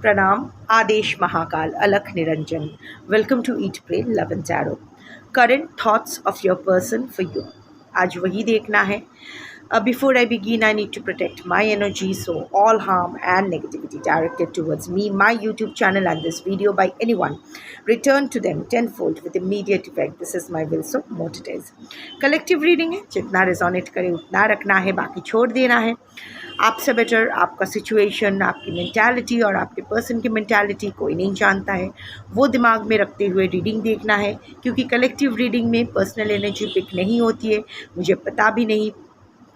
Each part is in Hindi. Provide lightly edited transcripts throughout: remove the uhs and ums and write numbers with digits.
Pranam, Adesh Mahakal, Alakh Niranjan. Welcome to Eat, Pray, Love and Tarot. Current thoughts of your person for you. आज वही देखना है. Before I begin, I need to protect my energy, so all harm and negativity directed towards me, my YouTube channel, and this video by anyone, return to them tenfold with immediate effect. This is my will, so what it is. Collective reading है, जितना resonate करे उतना रखना है, बाकी छोड़ देना है. आपसे बेटर आपका सिचुएशन, आपकी मेंटालिटी और आपके पर्सन की मेंटालिटी कोई नहीं जानता है. वो दिमाग में रखते हुए रीडिंग देखना है, क्योंकि कलेक्टिव रीडिंग में पर्सनल एनर्जी पिक नहीं होती है. मुझे पता भी नहीं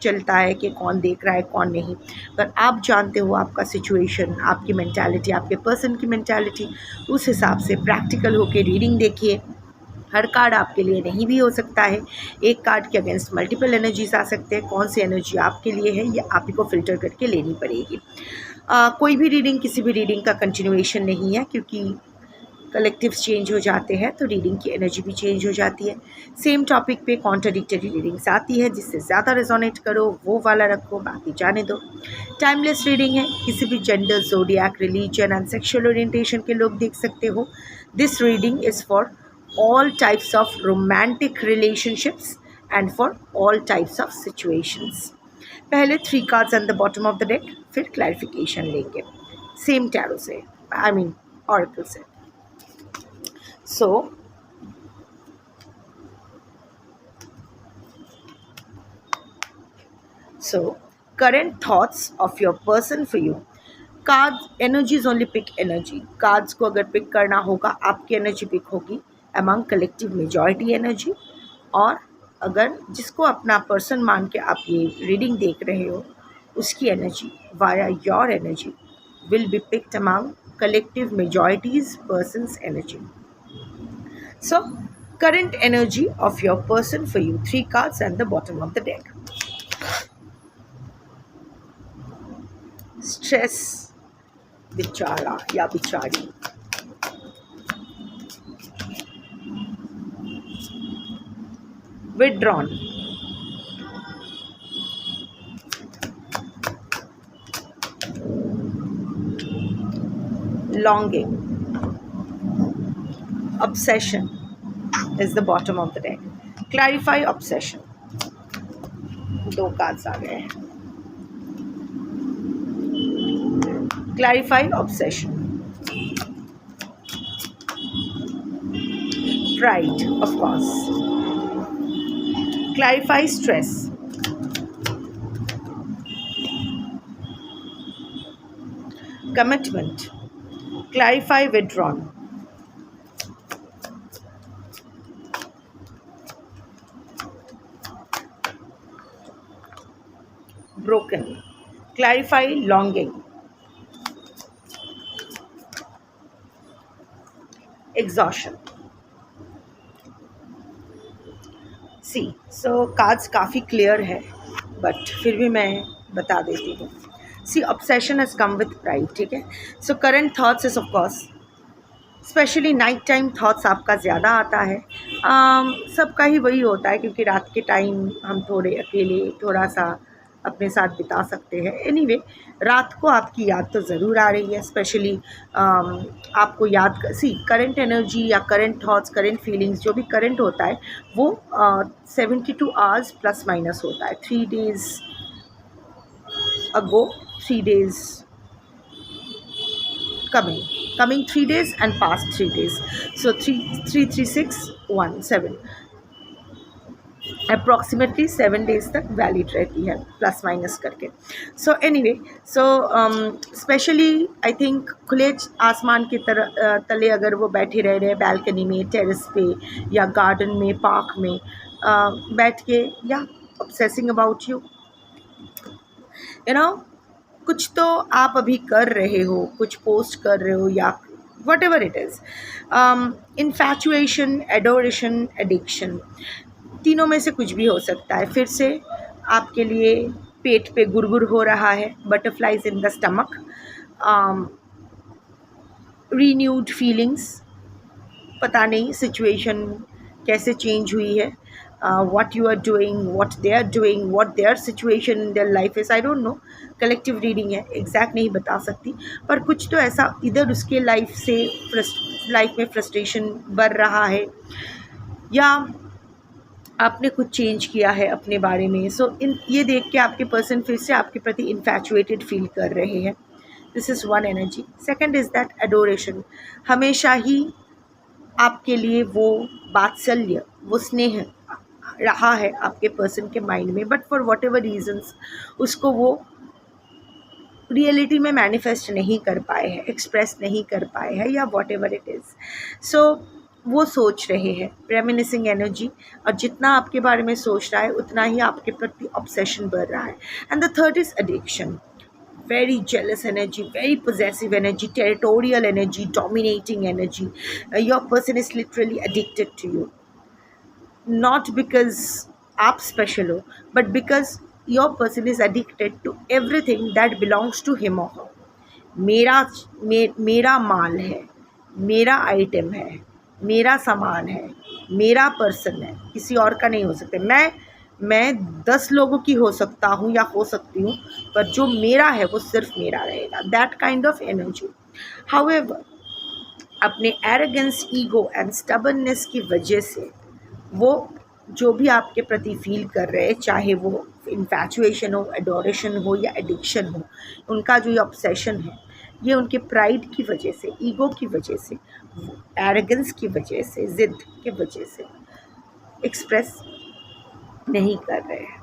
चलता है कि कौन देख रहा है कौन नहीं, पर आप जानते हो आपका सिचुएशन, आपकी मेंटालिटी, आपके पर्सन की मेंटालिटी. उस हिसाब से प्रैक्टिकल होकर रीडिंग देखिए. हर कार्ड आपके लिए नहीं भी हो सकता है. एक कार्ड के अगेंस्ट मल्टीपल एनर्जीज आ सकते हैं. कौन सी एनर्जी आपके लिए है ये आप ही को फिल्टर करके लेनी पड़ेगी. कोई भी रीडिंग किसी भी रीडिंग का कंटिन्यूएशन नहीं है, क्योंकि कलेक्टिव चेंज हो जाते हैं तो रीडिंग की एनर्जी भी चेंज हो जाती है. सेम टॉपिक पे कॉन्ट्राडिक्टरी रीडिंग्स आती है, जिससे ज़्यादा रेजोनेट करो वो वाला रखो, बाकी जाने दो. टाइमलेस रीडिंग है, किसी भी gender, zodiac, religion and sexual orientation के लोग देख सकते हो. This reading is for all types of romantic relationships and for all types of situations. पहले 3 cards on the bottom of the deck, फिर clarification लेंगे same tarot से, I mean oracle से. So current thoughts of your person for you. Cards energies only pick energy. Cards को अगर पिक करना होगा आपकी एनर्जी पिक होगी among collective majority energy, और अगर जिसको अपना पर्सन मान के आप ये रीडिंग देख रहे हो उसकी energy via your energy will be picked among collective majority's person's energy. So current energy of your person for you, 3 cards at the bottom of the deck. Stress, बिचारा या बिचारी. Withdrawn, longing, obsession is the bottom of the deck. Clarify obsession. 2 cards आ गए हैं. Clarify obsession. Pride, of course. Clarify stress. Commitment. Clarify withdrawn. Broken. Clarify longing. Exhaustion. See so cards काफ़ी क्लियर है, बट फिर भी मैं बता देती हूँ. See obsession has come with pride, ठीक है. So current thoughts is of course specially night time thoughts आपका ज़्यादा आता है. सबका ही वही होता है, क्योंकि रात के टाइम हम थोड़े अकेले थोड़ा सा अपने साथ बिता सकते हैं. एनीवे, रात को आपकी याद तो ज़रूर आ रही है. स्पेशली आपको याद सी करंट एनर्जी या करंट थॉट्स, करंट फीलिंग्स, जो भी करंट होता है वो 72 आवर्स प्लस माइनस होता है. 3 days ago, 3 days coming 3 days and past 3 days. So 3 3 3 6 1 7 approximately 7 days तक वैलिड रहती है, प्लस माइनस करके. So anyway, so specially I think खुले आसमान के तले अगर वो बैठे रह रहे हैं, बैल्कनी में, टेरेस पे या गार्डन में, पार्क में बैठ के, या ऑब्सेसिंग अबाउट यू नो, कुछ तो आप अभी कर रहे हो, कुछ पोस्ट कर रहे हो, या what ever it is. Infatuation, adoration, addiction, तीनों में से कुछ भी हो सकता है. फिर से आपके लिए पेट पे गुरगुर हो रहा है, butterflies in the stomach, renewed feelings, पता नहीं सिचुएशन कैसे चेंज हुई है. what you are doing, what they are doing, what their situation in their life is. I don't know, collective reading है, एग्जैक्ट नहीं बता सकती, पर कुछ तो ऐसा इधर उसके लाइफ में फ्रस्ट्रेशन बढ़ रहा है, या आपने कुछ चेंज किया है अपने बारे में. सो इन ये देख के आपके पर्सन फिर से आपके प्रति इन्फैचुएटेड फील कर रहे हैं. This is one energy. Second is that adoration. हमेशा ही आपके लिए वो वात्सल्य, वो स्नेह रहा है आपके पर्सन के माइंड में, but for whatever reasons उसको वो रियलिटी में मैनिफेस्ट नहीं कर पाए हैं, एक्सप्रेस नहीं कर पाए हैं, या वॉट एवर इट इज़. सो वो सोच रहे हैं, रेमिनिसिंग एनर्जी, और जितना आपके बारे में सोच रहा है उतना ही आपके प्रति ऑब्सेशन बढ़ रहा है. And the third is addiction. Very jealous energy, very possessive energy, territorial energy, dominating energy. Your person is literally addicted to you. Not because आप special हो, but because your person is addicted to everything that belongs to him or her. मेरा माल है, मेरा आइटम है, मेरा सामान है, मेरा पर्सन है, किसी और का नहीं हो सकता. मैं 10 लोगों की हो सकता हूँ या हो सकती हूँ, पर जो मेरा है वो सिर्फ मेरा रहेगा. That kind of energy. However अपने एरोगेंस, ईगो एंड स्टबर्ननेस की वजह से वो जो भी आपके प्रति फील कर रहे हैं, चाहे वो इन्फैचुएशन हो, एडोरेशन हो या एडिक्शन हो, उनका जो ये ऑब्सेशन है, ये उनके प्राइड की वजह से, ईगो की वजह से, एरोगेंस की वजह से, ज़िद की वजह से एक्सप्रेस नहीं कर रहे हैं.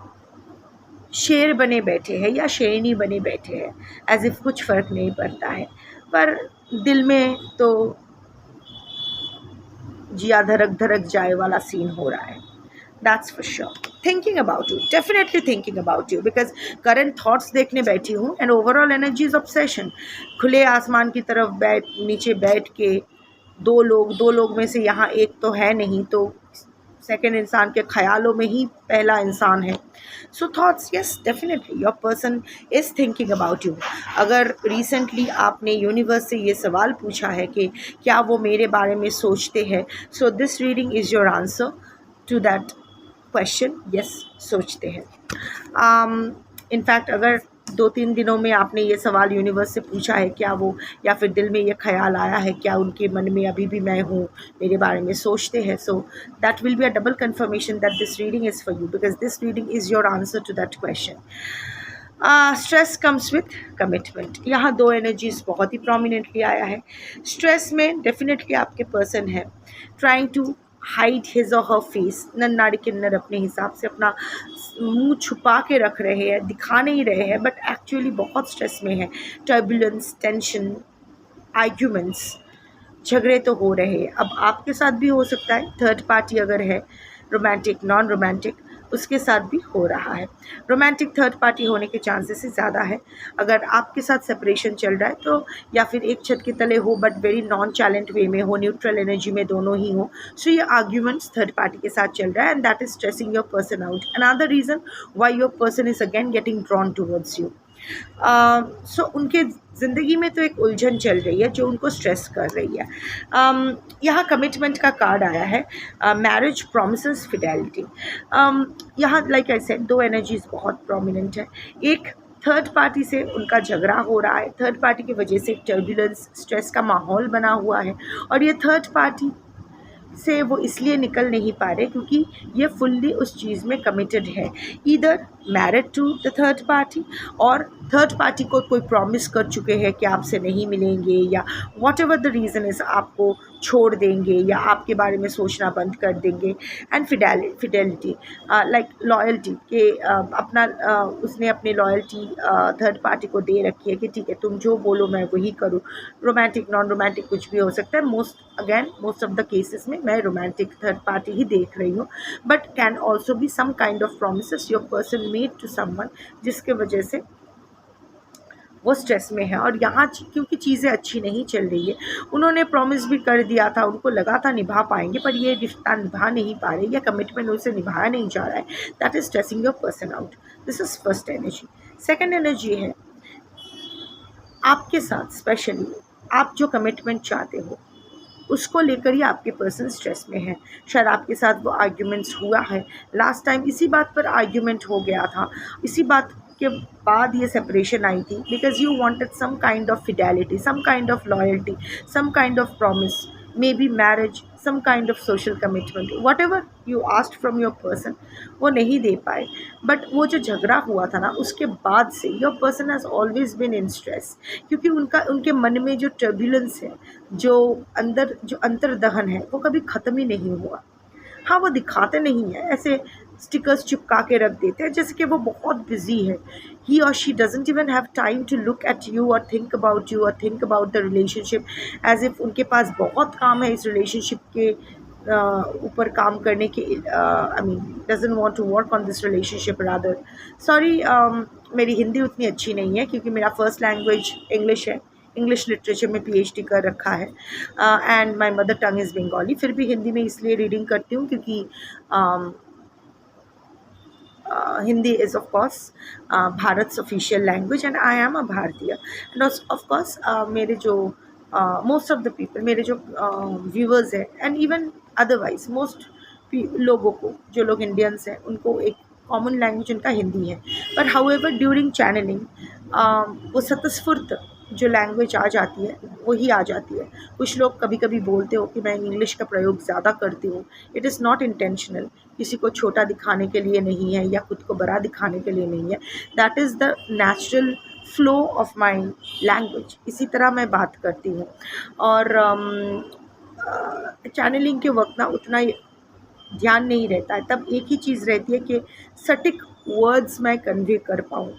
शेर बने बैठे हैं या शेरनी बने बैठे हैं, एज इफ कुछ फ़र्क नहीं पड़ता है, पर दिल में तो जिया धड़क धड़क जाए वाला सीन हो रहा है. That's for sure. Thinking about you, definitely thinking about you, because current thoughts देखने बैठी हूँ. And overall energy is obsession. खुले आसमान की तरफ नीचे बैठ के दो लोग में से यहाँ एक तो है नहीं, तो सेकेंड इंसान के ख्यालों में ही पहला इंसान है. So thoughts, yes definitely your person is thinking about you. अगर रिसेंटली आपने यूनिवर्स से ये सवाल पूछा है कि क्या वो मेरे बारे में सोचते हैं, so this reading is your answer to that question. Yes, सोचते हैं. इनफैक्ट अगर 2-3 दिनों में आपने ये सवाल यूनिवर्स से पूछा है, क्या वो, या फिर दिल में ये ख्याल आया है, क्या उनके मन में अभी भी मैं हूँ, मेरे बारे में सोचते हैं, so that will be a double confirmation that this reading is for you, because this reading is your answer to that question. Stress comes with commitment. यहाँ 2 एनर्जीज बहुत ही प्रोमिनेंटली आया है. स्ट्रेस में डेफिनेटली आपके पर्सन है ट्राइंग टू हाइड हिज और हर फेस. नन्नाड़ी किन्नर अपने हिसाब से अपना मुंह छुपा के रख रहे हैं, दिखा नहीं रहे हैं, बट एक्चुअली बहुत स्ट्रेस में है. टर्बुलेंस, टेंशन, आर्ग्यूमेंट्स, झगड़े तो हो रहे हैं. अब आपके साथ भी हो सकता है, थर्ड पार्टी अगर है, रोमांटिक, नॉन रोमांटिक, उसके साथ भी हो रहा है. रोमांटिक थर्ड पार्टी होने के चांसेस ही ज़्यादा है. अगर आपके साथ सेपरेशन चल रहा है तो, या फिर एक छत के तले हो बट वेरी नॉन चैलेंट वे में हो, न्यूट्रल एनर्जी में दोनों ही हो, सो ये आर्ग्यूमेंट्स थर्ड पार्टी के साथ चल रहा है, and that is stressing your person out. Another reason why your person is again getting drawn towards you. So उनके ज़िंदगी में तो एक उलझन चल रही है जो उनको स्ट्रेस कर रही है. यहाँ कमिटमेंट का कार्ड आया है, मैरिज, प्रॉमिसेस, फिडेलिटी. यहाँ लाइक आई सेड 2 एनर्जीज बहुत प्रोमिनेंट है. एक, थर्ड पार्टी से उनका झगड़ा हो रहा है, थर्ड पार्टी की वजह से टर्बुलेंस, स्ट्रेस का माहौल बना हुआ है, और ये थर्ड पार्टी से वो इसलिए निकल नहीं पा रहे क्योंकि ये फुल्ली उस चीज़ में कमिटेड है, either married to the third party, और थर्ड पार्टी को कोई प्रॉमिस कर चुके हैं कि आपसे नहीं मिलेंगे, या what ever the reason is आपको छोड़ देंगे या आपके बारे में सोचना बंद कर देंगे. एंड फिडेलिटी लाइक लॉयल्टी के अपना उसने अपनी लॉयल्टी थर्ड पार्टी को दे रखी है कि ठीक है तुम जो बोलो मैं वही करूँ. रोमांटिक, नॉन रोमांटिक कुछ भी हो सकता है. मोस्ट ऑफ द केसेस में मैं रोमांटिक थर्ड पार्टी ही देख रही हूँ, but can also be some kind of promises your person made to someone, जिसके वजह से वो स्ट्रेस में है. और यहाँ क्योंकि चीज़ें अच्छी नहीं चल रही है, उन्होंने प्रॉमिस भी कर दिया था, उनको लगा था निभा पाएंगे, पर ये रिश्ता निभा नहीं पा रहे, या कमिटमेंट उनसे निभाया नहीं जा रहा है. That is stressing your person out. This is first energy. Second energy है आपके साथ, स्पेशली आप जो कमिटमेंट चाहते हो, उसको लेकर ही आपके पर्सन स्ट्रेस में है। शायद आपके साथ वो आर्ग्यूमेंट्स हुआ है, लास्ट टाइम इसी बात पर आर्ग्यूमेंट हो गया था, इसी बात के बाद ये सेपरेशन आई थी, because you wanted some kind of fidelity, some kind of loyalty, some kind of promise, maybe marriage, some kind of social commitment, whatever you asked from your person, वो नहीं दे पाए। बट वो जो झगड़ा हुआ था ना, उसके बाद से your person has always been in stress, क्योंकि उनके मन में जो टर्बुलेंस है, जो अंतर्दहन है, वो कभी ख़त्म ही नहीं हुआ। हाँ, वो दिखाते नहीं हैं, ऐसे स्टिकर्स चिपका के रख देते हैं जैसे कि वो बहुत बिजी है। ही और she doesn't even have time to look at you और थिंक अबाउट यू और think about the relationship, as if उनके पास बहुत काम है इस रिलेशनशिप के ऊपर काम करने के। I mean doesn't want to work on this relationship rather. Sorry, मेरी हिंदी उतनी अच्छी नहीं है क्योंकि मेरा फर्स्ट लैंग्वेज इंग्लिश है, इंग्लिश लिटरेचर में पीएचडी कर रखा है, and my mother tongue is Bengali. फिर भी हिंदी में इसलिए रीडिंग करती हूँ क्योंकि Hindi is of course Bharat official language and I am a भारतीय। एंड ऑफ कोर्स मेरे जो मोस्ट ऑफ द पीपल, मेरे जो व्यूवर्स हैं एंड इवन अदरवाइज मोस्ट लोगों को, जो लोग इंडियंस हैं, उनको एक कॉमन लैंग्वेज उनका हिंदी है। पर हाउएवर ड्यूरिंग चैनलिंग वो स्वतःस्फूर्त जो लैंग्वेज आ जाती है वही आ जाती है। कुछ लोग कभी कभी बोलते हो कि मैं इंग्लिश का प्रयोग ज़्यादा करती हूँ, इट इज़ नॉट इंटेंशनल, किसी को छोटा दिखाने के लिए नहीं है या खुद को बड़ा दिखाने के लिए नहीं है, that is the natural flow of my language. इसी तरह मैं बात करती हूँ। और चैनलिंग के वक्त ना उतना ध्यान नहीं रहता है, तब एक ही चीज़ रहती है कि सटीक वर्ड्स मैं कन्वे कर पाऊँ।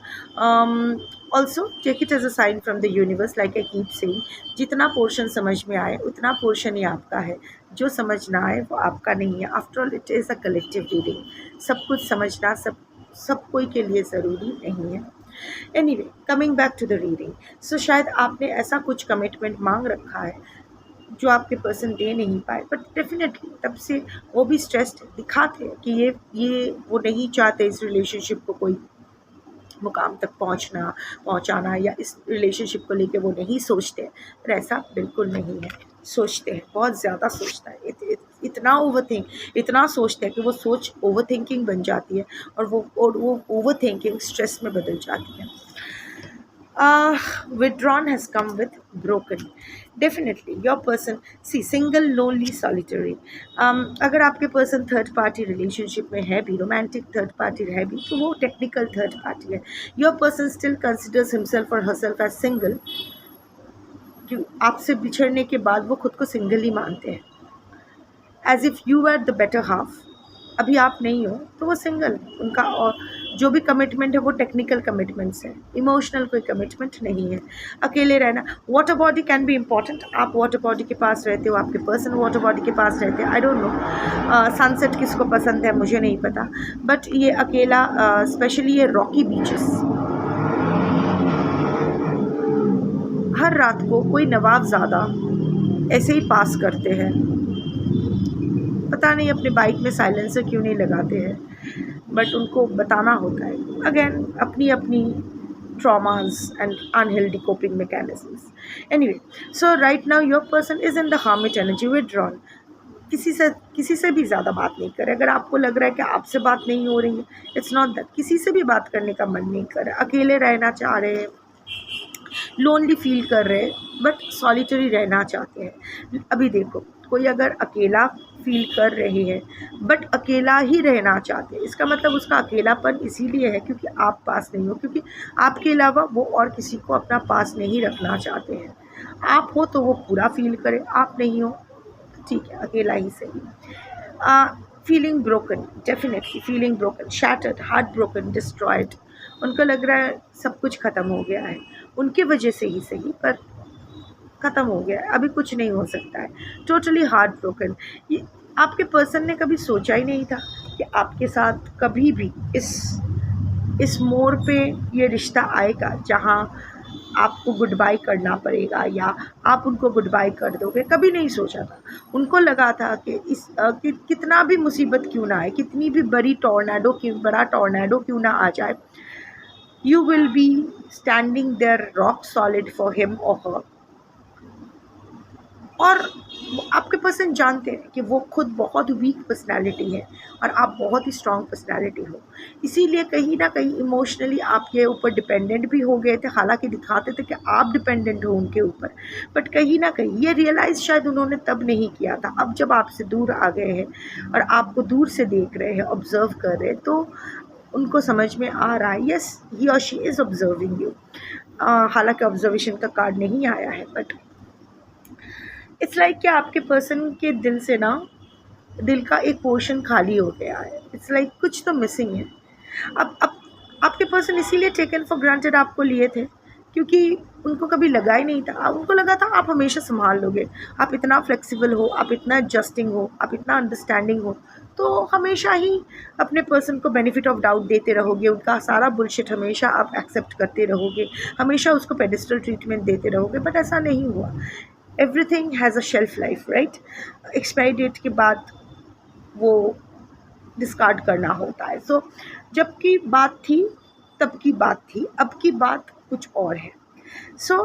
Also take it as a sign from the universe, like I keep saying, जितना पोर्शन समझ में आए उतना पोर्शन ही आपका है, जो समझ ना आए वो आपका नहीं है। After all it is a collective reading, सब कुछ समझना सब कोई के लिए ज़रूरी नहीं है। Anyway, coming back to the reading, so शायद आपने ऐसा कुछ कमिटमेंट मांग रखा है जो आपके पर्सन दे नहीं पाए, बट डेफिनेटली तब से वो भी स्ट्रेस्ड दिखाते हैं कि ये वो नहीं चाहते इस रिलेशनशिप को कोई मुकाम तक पहुंचाना, या इस रिलेशनशिप को लेके वो नहीं सोचते हैं। पर ऐसा बिल्कुल नहीं है, सोचते हैं, बहुत ज़्यादा सोचता है, इतना सोचते हैं कि वो सोच ओवर थिंकिंग बन जाती है, और वो ओवर थिंकिंग स्ट्रेस में बदल जाती है। Withdrawn has come with broken. Definitely your person, see, single, lonely, solitary. अगर आपके पर्सन थर्ड पार्टी रिलेशनशिप में है भी, रोमांटिक थर्ड पार्टी है भी, तो वो टेक्निकल थर्ड पार्टी है। Your person still considers himself और हरसेल्फ एज सिंगल। कि आपसे बिछड़ने के बाद वो खुद को सिंगल ही मानते हैं, as if you are the better half. अभी आप नहीं हो तो वो सिंगल, उनका और जो भी कमिटमेंट है वो टेक्निकल कमिटमेंट्स है, इमोशनल कोई कमिटमेंट नहीं है। अकेले रहना, water body can be important, आप वाटर बॉडी के पास रहते हो, आपके पर्सन वाटर बॉडी के पास रहते हैं, आई डोंट नो सनसेट किसको पसंद है मुझे नहीं पता, बट ये अकेला, स्पेशली ये रॉकी बीचेस, हर रात को कोई नवाबजादा ऐसे ही पास करते हैं, पता नहीं अपने बाइक में साइलेंसर क्यों नहीं लगाते हैं, बट उनको बताना होता है। अगेन अपनी अपनी traumas and unhealthy coping mechanisms. Anyway, so right now your person is in the hermit energy, withdrawn. किसी से भी ज़्यादा बात नहीं करे। अगर आपको लग रहा है कि आपसे बात नहीं हो रही है, इट्स नॉट दैट, किसी से भी बात करने का मन नहीं कर रहा, अकेले रहना चाह रहे हैं, लोनली फील कर रहे हैं, बट सॉलिटरी रहना चाहते हैं। अभी देखो, कोई अगर अकेला फील कर रहे हैं बट अकेला ही रहना चाहते हैं, इसका मतलब उसका अकेलापन इसीलिए है क्योंकि आप पास नहीं हो, क्योंकि आपके अलावा वो और किसी को अपना पास नहीं रखना चाहते हैं। आप हो तो वो पूरा फील करे, आप नहीं हो ठीक है, अकेला ही सही। Feeling broken, definitely feeling broken, shattered, heart broken, destroyed. उनको लग रहा है सब कुछ ख़त्म हो गया है, उनके वजह से ही सही, पर ख़त्म हो गया है, अभी कुछ नहीं हो सकता है। Totally heart broken. ये आपके पर्सन ने कभी सोचा ही नहीं था कि आपके साथ कभी भी इस मोड़ पे ये रिश्ता आएगा जहाँ आपको गुड बाय करना पड़ेगा या आप उनको गुड बाय कर दोगे, कभी नहीं सोचा था। उनको लगा था कि कि कितना भी मुसीबत क्यों ना आए, कितनी भी बड़ा टॉर्नेडो क्यों ना आ जाए, you will be standing there rock solid for him or her. और आपके पर्सन जानते हैं कि वो खुद बहुत वीक पर्सनालिटी है और आप बहुत ही स्ट्रॉन्ग पर्सनालिटी हो, इसीलिए कहीं ना कहीं इमोशनली आपके ऊपर डिपेंडेंट भी हो गए थे। हालांकि दिखाते थे कि आप डिपेंडेंट हो उनके ऊपर, बट कहीं ना कहीं ये रियलाइज़ शायद उन्होंने तब नहीं किया था। अब जब आपसे दूर आ गए हैं और आपको दूर से देख रहे हैं, ऑब्जर्व कर रहे हैं, तो उनको समझ में आ रहा है, यस ही और शी इज़ ऑब्जर्विंग यू। हालांकि ऑब्जर्वेशन का कार्ड नहीं आया है, बट इट्स लाइक कि आपके पर्सन के दिल से ना, दिल का एक पोर्शन खाली हो गया है। इट्स लाइक कुछ तो मिसिंग है। अब आपके पर्सन इसीलिए टेकन फॉर ग्रांटेड आपको लिए थे, क्योंकि उनको कभी लगा ही नहीं था। उनको लगा था आप हमेशा संभाल लोगे, आप इतना फ्लेक्सिबल हो, आप इतना एडजस्टिंग हो, आप इतना अंडरस्टैंडिंग हो, तो हमेशा ही अपने पर्सन को बेनिफिट ऑफ डाउट देते रहोगे, उनका सारा बुलशिट हमेशा आप एक्सेप्ट करते रहोगे, हमेशा उसको पेडिस्टल ट्रीटमेंट देते रहोगे। बट ऐसा नहीं हुआ। Everything has a shelf life, right. Expiry date के बाद वो डिस्कार्ड करना होता है। सो जब की बात थी तब की बात थी, अब की बात कुछ और है। सो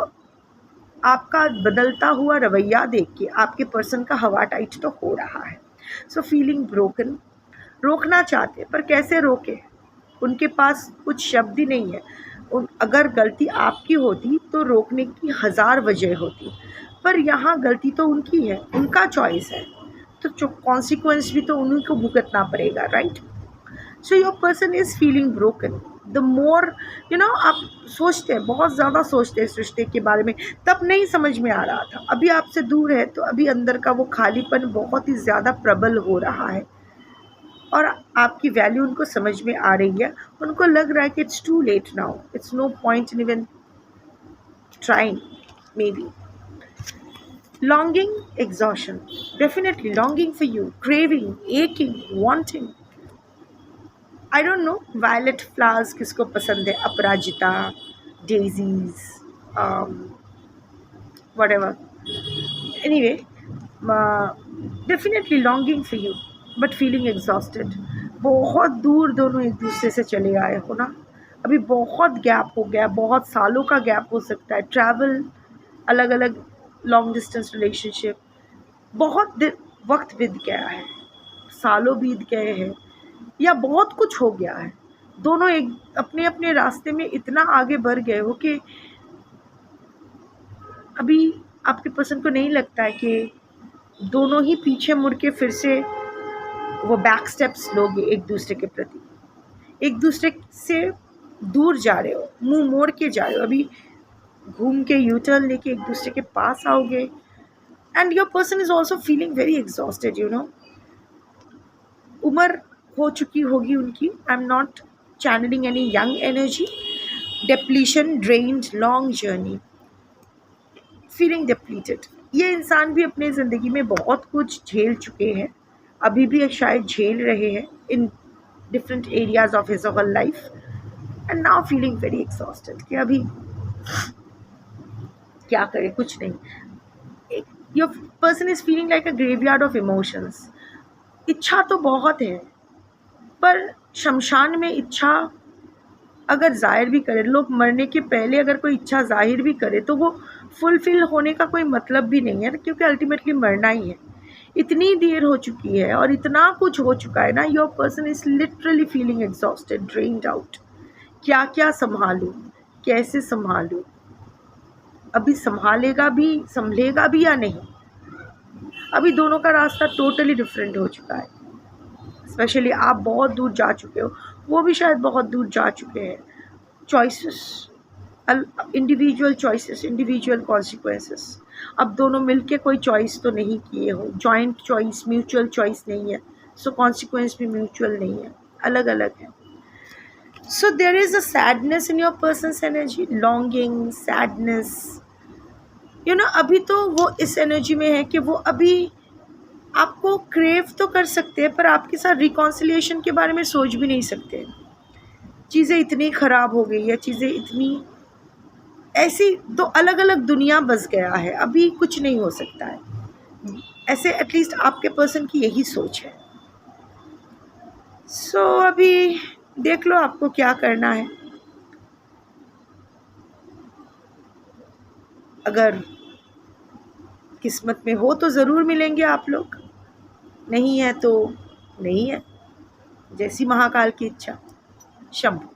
आपका बदलता हुआ रवैया देख के आपके पर्सन का हवा टाइट तो हो रहा है। सो फीलिंग ब्रोकन, रोकना चाहते पर कैसे रोके, उनके पास कुछ शब्द ही नहीं है। अगर गलती आपकी होती तो रोकने की हज़ार वजह होती, पर यहाँ गलती तो उनकी है, उनका चॉइस है, तो कॉन्सिक्वेंस भी तो उन्हीं को भुगतना पड़ेगा, right. So your person is feeling broken. The more आप सोचते हैं, बहुत ज़्यादा सोचते हैं इस रिश्ते के बारे में, तब नहीं समझ में आ रहा था। अभी आपसे दूर है तो अभी अंदर का वो खालीपन बहुत ही ज़्यादा प्रबल हो रहा है और आपकी वैल्यू उनको समझ में आ रही है। उनको लग रहा है कि it's too late now, it's no point in even trying maybe. Longing, exhaustion, definitely longing for you, craving, aching, wanting. I don't know violet flowers किसको पसंद है, अपराजिता, daisies, whatever, anyway, definitely longing for you but feeling exhausted. बहुत दूर दोनों एक दूसरे से चले आए हो ना, अभी बहुत गैप हो गया, बहुत सालों का गैप हो सकता है, ट्रैवल, अलग अलग लॉन्ग डिस्टेंस रिलेशनशिप, बहुत वक्त बीत गया है, सालों बीत गए हैं, या बहुत कुछ हो गया है। दोनों एक अपने अपने रास्ते में इतना आगे बढ़ गए हो कि अभी आपके पर्सन को नहीं लगता है कि दोनों ही पीछे मुड़ के फिर से वो बैक स्टेप्स लोगे एक दूसरे के प्रति, एक दूसरे से दूर जा रहे हो, मुंह मोड़ के जा रहे हो, अभी घूम के यू टर्न लेके एक दूसरे के पास आओगे। And your person is also feeling very exhausted, उम्र हो चुकी होगी उनकी। I am not channelling any young energy. Depletion, drained, long journey, feeling depleted. ये इंसान भी अपने ज़िंदगी में बहुत कुछ झेल चुके हैं, अभी भी शायद झेल रहे हैं in different areas of his or life, and now feeling very exhausted कि अभी क्या करे, कुछ नहीं। Your person is feeling like a graveyard of emotions. इच्छा तो बहुत है, पर शमशान में इच्छा अगर ज़ाहिर भी करे, लोग मरने के पहले अगर कोई इच्छा ज़ाहिर भी करे तो वो फुलफ़िल होने का कोई मतलब भी नहीं है, क्योंकि अल्टीमेटली मरना ही है। इतनी देर हो चुकी है और इतना कुछ हो चुका है ना, your person is literally feeling exhausted, drained out. क्या क्या संभालूँ, कैसे संभालूँ, अभी संभालेगा भी, संभलेगा भी या नहीं। अभी दोनों का रास्ता टोटली डिफरेंट हो चुका है। स्पेशली आप बहुत दूर जा चुके हो, वो भी शायद बहुत दूर जा चुके हैं। Choices, individual choices, individual consequences. अब दोनों मिलके कोई चॉइस तो नहीं किए हो, जॉइंट चॉइस, म्यूचुअल चॉइस नहीं है, सो कॉन्सिक्वेंस भी म्यूचुअल नहीं है, अलग अलग है। So there is a sadness in your person's energy, longing, sadness. अभी तो वो इस एनर्जी में है कि वो अभी आपको क्रेव तो कर सकते हैं, पर आपके साथ रिकॉन्सिलिएशन के बारे में सोच भी नहीं सकते। चीज़ें इतनी ख़राब हो गई है, चीज़ें इतनी ऐसी, तो अलग अलग दुनिया बस गया है, अभी कुछ नहीं हो सकता है। ऐसे एटलीस्ट आपके पर्सन की यही सोच है। सो अभी देख लो आपको क्या करना है। अगर किस्मत में हो तो ज़रूर मिलेंगे आप लोग, नहीं है तो नहीं है, जैसी महाकाल की इच्छा। शंभू।